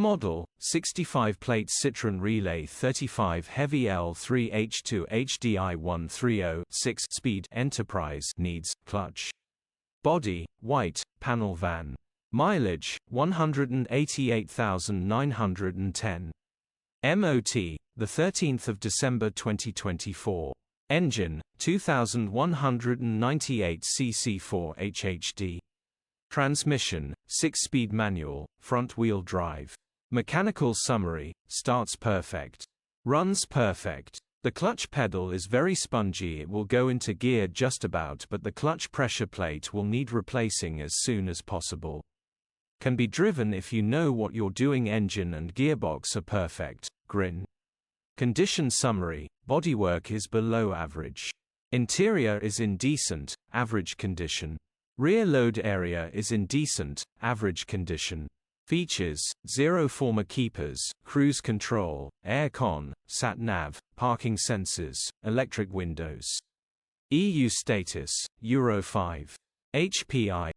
Model, 65-plate Citroen Relay 35 Heavy L3H2 HDi 130 6-speed Enterprise needs clutch. Body, white, panel van. Mileage, 188,910. MOT, the 13th of December 2024. Engine, 2198 cc4 HDi. Transmission, 6-speed manual, front-wheel drive. Mechanical summary, starts perfect. Runs perfect. The clutch pedal is very spongy. It will go into gear just about, but the clutch pressure plate will need replacing as soon as possible. Can be driven if you know what you're doing. Engine and gearbox are perfect. Grin. Condition summary, bodywork is below average. Interior is in decent, average condition. Rear load area is in decent, average condition. Features, 0 former keepers, cruise control, air-con, sat-nav, parking sensors, electric windows. EU status, Euro 5. HPI,